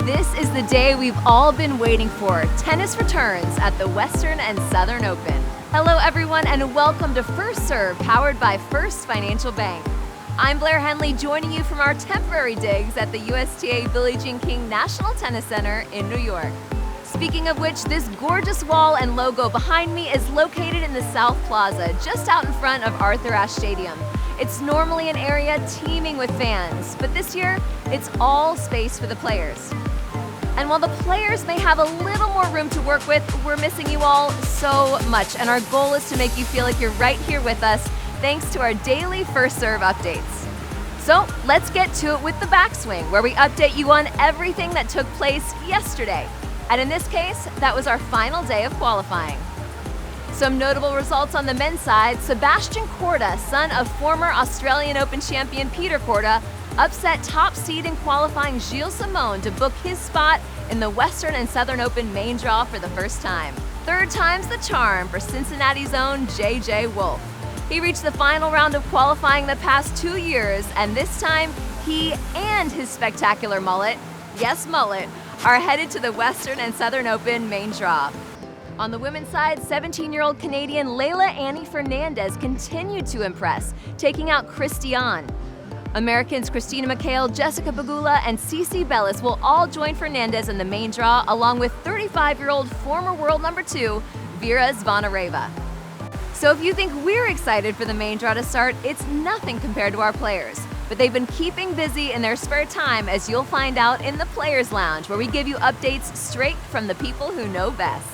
This is the day we've all been waiting for. Tennis returns at the Western and Southern Open. Hello everyone and welcome to First Serve, powered by First Financial Bank. I'm Blair Henley, joining you from our temporary digs at the USTA Billie Jean King National Tennis Center in New York. Speaking of which, this gorgeous wall and logo behind me is located in the South Plaza, just out in front of Arthur Ashe Stadium. It's normally an area teeming with fans, but this year, it's all space for the players. And while the players may have a little more room to work with, we're missing you all so much, and our goal is to make you feel like you're right here with us, thanks to our daily First Serve updates. So let's get to it with the backswing, where we update you on everything that took place yesterday. And in this case, that was our final day of qualifying. Some notable results on the men's side: Sebastian Korda, son of former Australian Open champion Peter Korda, upset top seed in qualifying Gilles Simon to book his spot in the Western and Southern Open main draw for the first time. Third time's the charm for Cincinnati's own J.J. Wolf. He reached the final round of qualifying the past 2 years, and this time he and his spectacular mullet, yes mullet, are headed to the Western and Southern Open main draw. On the women's side, 17-year-old Canadian Leylah Annie Fernandez continued to impress, taking out Christiane. Americans Christina McHale, Jessica Pegula, and Cece Bellis will all join Fernandez in the main draw, along with 35-year-old former world number 2, Vera Zvonareva. So if you think we're excited for the main draw to start, it's nothing compared to our players. But they've been keeping busy in their spare time, as you'll find out in the Players Lounge, where we give you updates straight from the people who know best.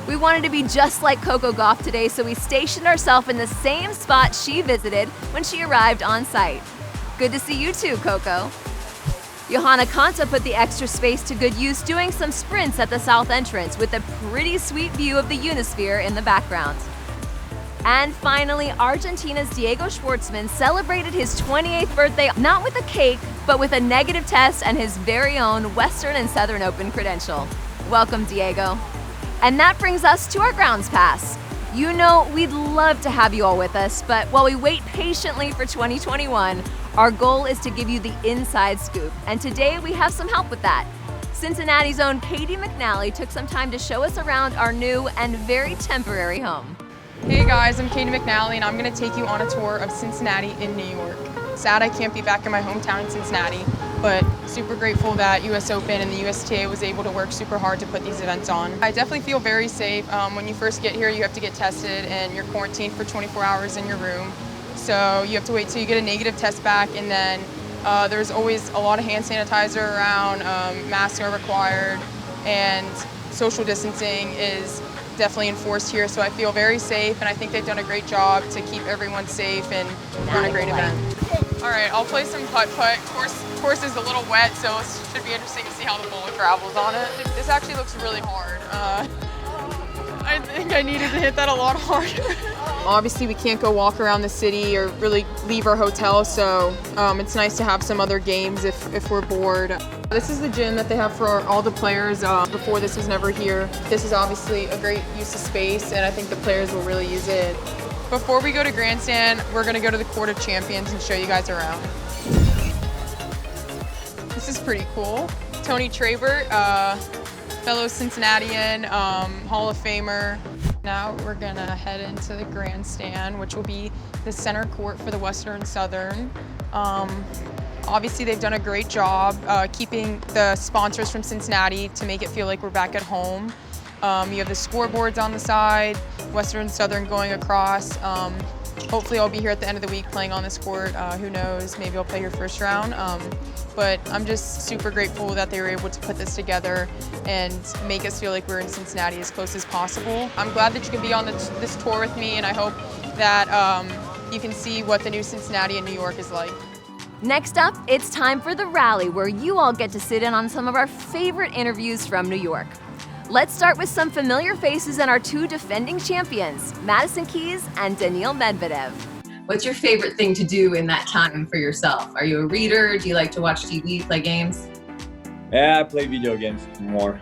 We wanted to be just like Coco Gauff today, so we stationed ourselves in the same spot she visited when she arrived on site. Good to see you too, Coco. Johanna Konta put the extra space to good use, doing some sprints at the south entrance with a pretty sweet view of the Unisphere in the background. And finally, Argentina's Diego Schwartzman celebrated his 28th birthday not with a cake, but with a negative test and his very own Western and Southern Open credential. Welcome, Diego. And that brings us to our grounds pass. You know, we'd love to have you all with us, but while we wait patiently for 2021, our goal is to give you the inside scoop. And today we have some help with that. Cincinnati's own Katie McNally took some time to show us around our new and very temporary home. Hey guys, I'm Katie McNally and I'm going to take you on a tour of Cincinnati in New York. Sad I can't be back in my hometown in Cincinnati, but super grateful that US Open and the USTA was able to work super hard to put these events on. I definitely feel very safe. When you first get here, you have to get tested and you're quarantined for 24 hours in your room. So you have to wait till you get a negative test back, and then there's always a lot of hand sanitizer around, masks are required, and social distancing is definitely enforced here, so I feel very safe, and I think they've done a great job to keep everyone safe and run a great event. All right, I'll play some putt-putt. Course is a little wet, so it should be interesting to see how the ball travels on it. This actually looks really hard. I think I needed to hit that a lot harder. Obviously, we can't go walk around the city or really leave our hotel, so it's nice to have some other games if we're bored. This is the gym that they have for all the players. Before, this was never here. This is obviously a great use of space, and I think the players will really use it. Before we go to Grandstand, we're going to go to the Court of Champions and show you guys around. This is pretty cool. Tony Trabert, fellow Cincinnatian, Hall of Famer. Now we're going to head into the Grandstand, which will be the center court for the Western and Southern. Obviously, they've done a great job keeping the sponsors from Cincinnati to make it feel like we're back at home. You have the scoreboards on the side, Western and Southern going across. Hopefully I'll be here at the end of the week playing on this court. Who knows, maybe I'll play your first round. But I'm just super grateful that they were able to put this together and make us feel like we're in Cincinnati as close as possible. I'm glad that you can be on this tour with me, and I hope that you can see what the new Cincinnati in New York is like. Next up, it's time for the rally, where you all get to sit in on some of our favorite interviews from New York. Let's start with some familiar faces and our 2 defending champions, Madison Keys and Daniil Medvedev. What's your favorite thing to do in that time for yourself? Are you a reader? Do you like to watch TV, play games? Yeah, I play video games more.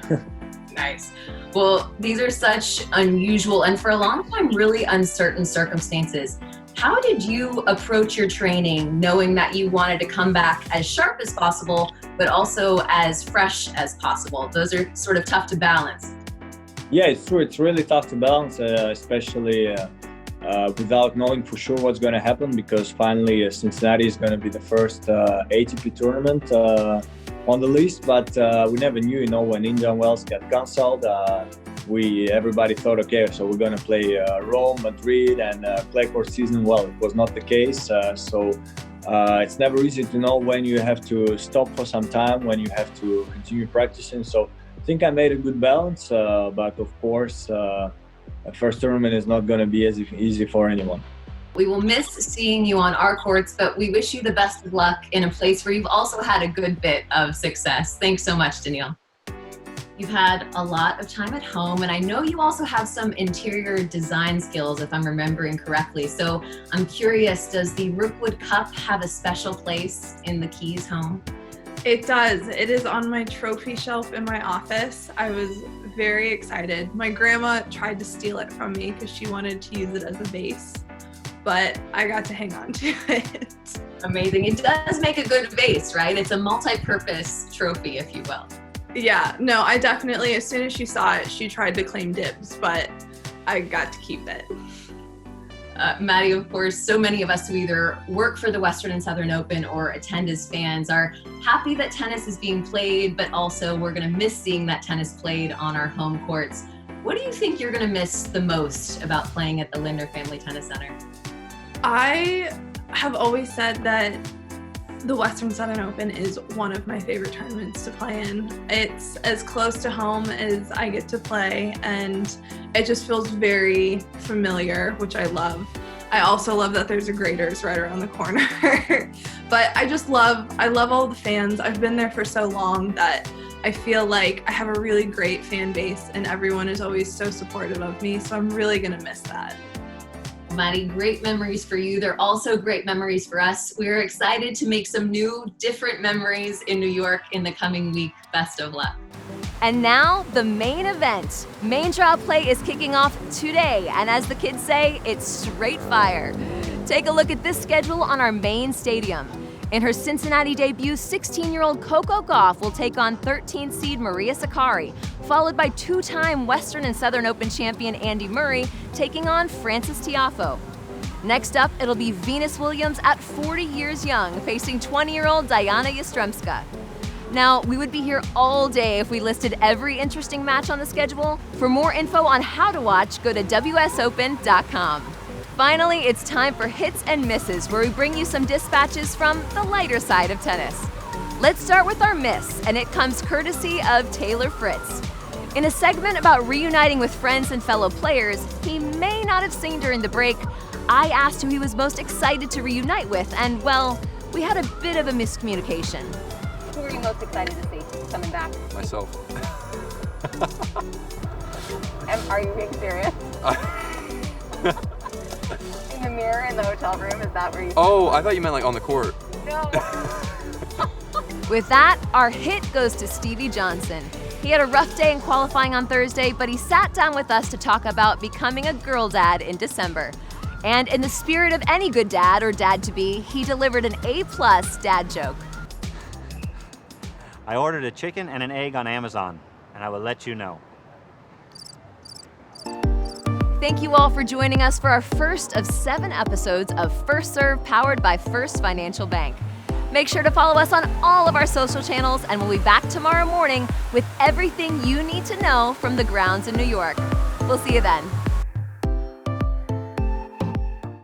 Nice. Well, these are such unusual and for a long time really uncertain circumstances. How did you approach your training knowing that you wanted to come back as sharp as possible, but also as fresh as possible? Those are sort of tough to balance. Yeah, it's true. It's really tough to balance, especially without knowing for sure what's going to happen, because finally Cincinnati is going to be the first ATP tournament on the list, but we never knew, when Indian Wells got cancelled. Everybody thought, okay, so we're going to play Rome, Madrid, and clay court season. Well, it was not the case. So it's never easy to know when you have to stop for some time, when you have to continue practicing. So I think I made a good balance, but of course, a first tournament is not going to be easy for anyone. We will miss seeing you on our courts, but we wish you the best of luck in a place where you've also had a good bit of success. Thanks so much, Daniil. You've had a lot of time at home, and I know you also have some interior design skills, if I'm remembering correctly. So I'm curious, does the Rookwood Cup have a special place in the Keys home? It does. It is on my trophy shelf in my office. I was very excited. My grandma tried to steal it from me because she wanted to use it as a vase, but I got to hang on to it. Amazing. It does make a good vase, right? It's a multi-purpose trophy, if you will. Yeah, no, I definitely, as soon as she saw it, she tried to claim dibs, but I got to keep it. Maddie, of course, so many of us who either work for the Western and Southern Open or attend as fans are happy that tennis is being played, but also we're going to miss seeing that tennis played on our home courts. What do you think you're going to miss the most about playing at the Lindner Family Tennis Center? I have always said that the Western Southern Open is one of my favorite tournaments to play in. It's as close to home as I get to play, and it just feels very familiar, which I love. I also love that there's a Graders right around the corner. But I love all the fans. I've been there for so long that I feel like I have a really great fan base, and everyone is always so supportive of me, so I'm really gonna miss that. Maddie, great memories for you. They're also great memories for us. We're excited to make some new, different memories in New York in the coming week. Best of luck. And now, the main event. Main draw play is kicking off today, and as the kids say, it's straight fire. Take a look at this schedule on our main stadium. In her Cincinnati debut, 16-year-old Coco Gauff will take on 13th seed Maria Sakkari, followed by two-time Western and Southern Open champion Andy Murray taking on Frances Tiafoe. Next up, it'll be Venus Williams at 40 years young, facing 20-year-old Diana Yastremska. Now, we would be here all day if we listed every interesting match on the schedule. For more info on how to watch, go to wsopen.com. Finally, it's time for Hits and Misses, where we bring you some dispatches from the lighter side of tennis. Let's start with our miss, and it comes courtesy of Taylor Fritz. In a segment about reuniting with friends and fellow players he may not have seen during the break, I asked who he was most excited to reunite with, and well, we had a bit of a miscommunication. Who are you most excited to see coming back? Myself. Are you being serious? In the mirror in the hotel room, is that where you... Oh, I thought you meant like on the court. No. With that, our hit goes to Stevie Johnson. He had a rough day in qualifying on Thursday, but he sat down with us to talk about becoming a girl dad in December. And in the spirit of any good dad or dad-to-be, he delivered an A+ dad joke. I ordered a chicken and an egg on Amazon, and I will let you know. Thank you all for joining us for our first of 7 episodes of First Serve, powered by First Financial Bank. Make sure to follow us on all of our social channels, and we'll be back tomorrow morning with everything you need to know from the grounds in New York. We'll see you then.